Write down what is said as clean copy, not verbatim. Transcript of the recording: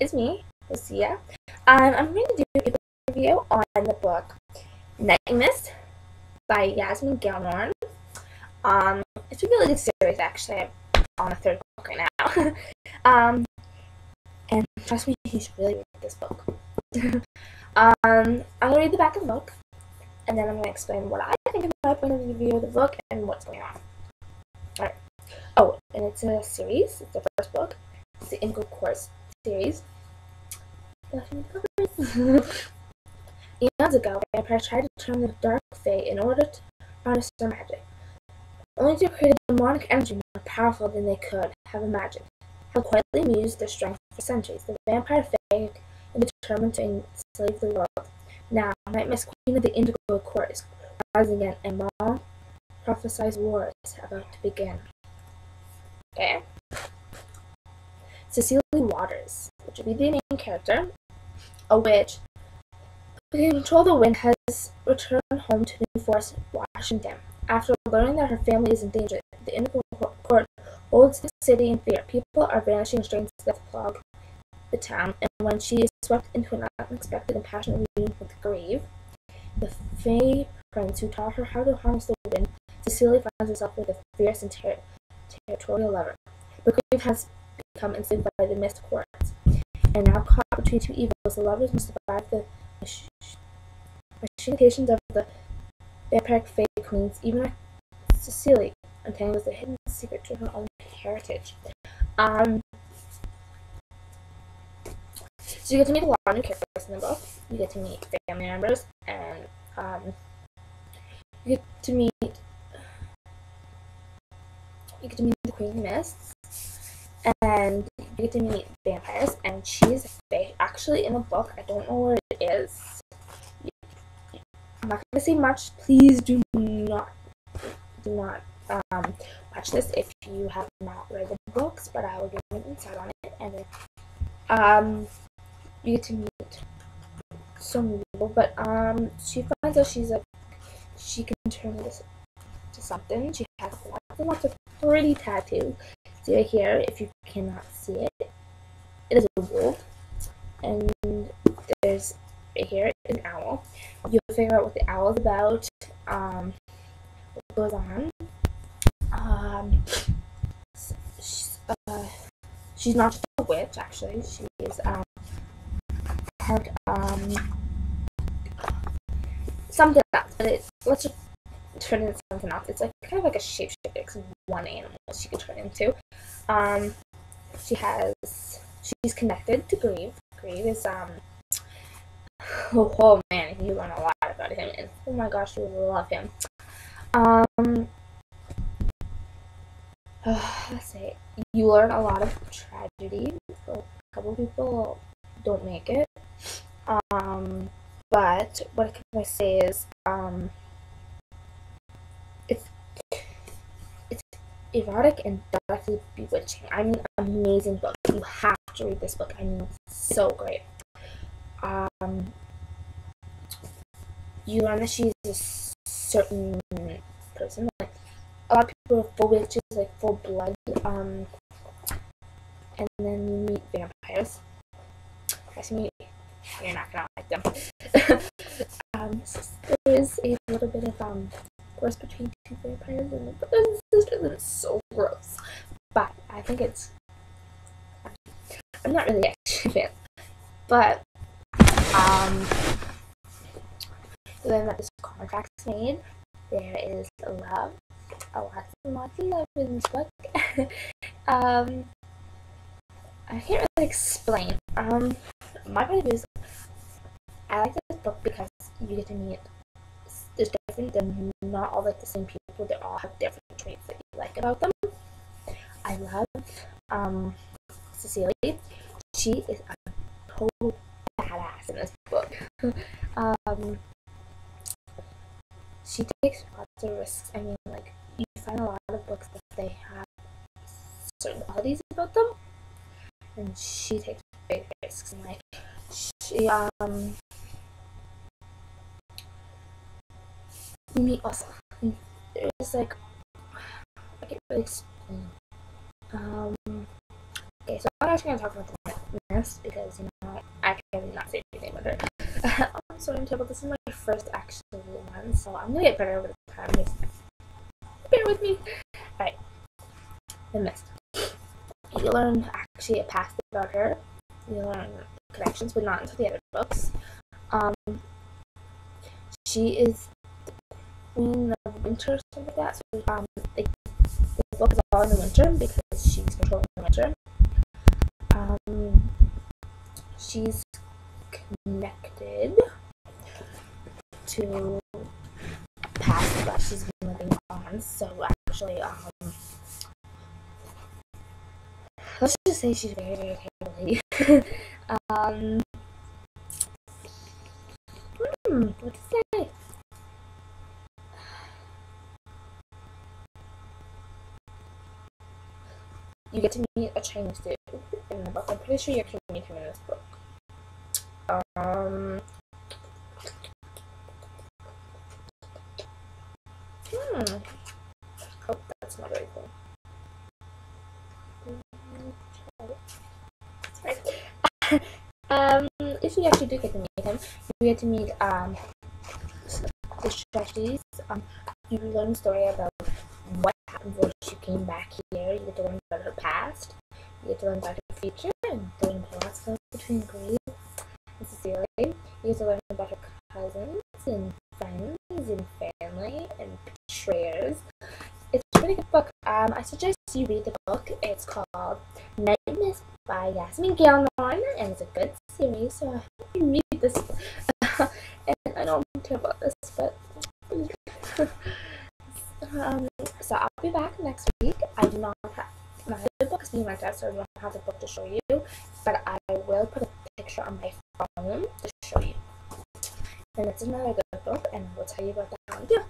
It's me, Lucia. I'm going to do a review on the book Myst by Yasmin Galenorn. It's a really good series, actually. I'm on the third book right now. And trust me, you should really read this book. I'm going to read the back of the book, and then I'm going to explain what I think of my point of view of the book and what's going on. Alright. Oh, and it's a series. It's the first book. It's the Indigo Course series. Eons ago, vampires tried to turn the dark fae in order to harness their magic, only to create a demonic energy more powerful than they could have imagined. Have quietly used their strength for centuries. The vampire fae are determined to enslave the world. Now, Myst, Queen of the Indigo Court, is rising again, and long prophesied war is about to begin. Okay. Cecilia Waters, which will be the main character, a witch who can control the wind, has returned home to New Forest, Washington. After learning that her family is in danger, the Indigo Court holds the city in fear. People are vanishing and strange death clog the town, and when she is swept into an unexpected and passionate reunion with the grave, the Fae prince who taught her how to harness the wind, Cecilia finds herself with a fierce and territorial lover. The grave has become enslaved by the Myst courts, and now caught between two evils, the lovers must survive the machinations of the vampiric Fae queens. Even Cecilia untangles the hidden secret to her own heritage. So you get to meet a lot of new characters in the book. You get to meet family members, and you get to meet the Queen of Myst, and you get to meet vampires, and she's a fae. Actually, in the book, I don't know where it is. I'm not going to say much. Please do not watch this if you have not read the books, but I will give you an insight on it. And you get to meet so many people, but she finds out she can turn this to something. She has lots and lots of pretty tattoos. See right here, if you cannot see it, it is a wolf, and there's right here an owl. You'll figure out what the owl is about, what goes on. She's not just a witch, actually. She is part something else, but let's just turn into something else. It's like kind of like a shapeshifter. It's one animal she can turn into. She's connected to Grave. Grave is oh man, you learn a lot about him, and oh my gosh, you will love him. Let's say you learn a lot of tragedy. A couple people don't make it. But what can I say is it's erotic and darkly bewitching. I mean, amazing book. You have to read this book. I mean, it's so great. You learn that she's a certain person. Like, a lot of people are full witches, like full blood. And then you meet vampires. You're not gonna like them. There is a little bit of course between two vampires and the brother and sister, and it's so gross. But I think I'm not really actually a fan. But then that this contract's made, there is love. Lots and lots of love in this book. I can't really explain. My point of view is I like this book because you get to meet there's different, they're not all like the same people, they all have different traits that you like about them. I love Cecilia. She is a total badass in this book. She takes lots of risks. I mean, like, you find a lot of books that they have certain qualities about them, and she takes big risks. And like, she you meet also. There's like, I can't really explain. Okay, so I'm actually gonna talk about the Myst because, you know, I cannot say anything about her. I'm sorry, terrible. This is my first actual one, so I'm gonna get better over the time. Just bear with me. Alright, the Myst. You learn actually a past about her. You learn connections, but not into the other books. She is the queen of winter, something like that. So, this book is all in the winter because she's controlling the winter. She's connected to past that she's been living on. So actually, let's just say she's very, very terrible. What to say? You get to meet a Chinese dude in the book. I'm pretty sure you can meet him in this book. Oh, that's not very cool. If you actually do get to meet him, you get to meet the strategies. You learn the story about what happened when she came back here. You get to learn about her past. You get to learn about her future and learn lots of stuff between Grace and Cecilia. You get to learn about her cousins and friends and family and betrayers. It's a pretty good book. I suggest you read the book. It's called Night Myst by Yasmin Galenorn, and it's a good series, so I hope you read this. And I don't care about this, but so I'll be back next week. I do not have my book is being rented out, so I don't have the book to show you, but I will put a picture on my phone to show you. And it's another good book, and we'll tell you about that one too.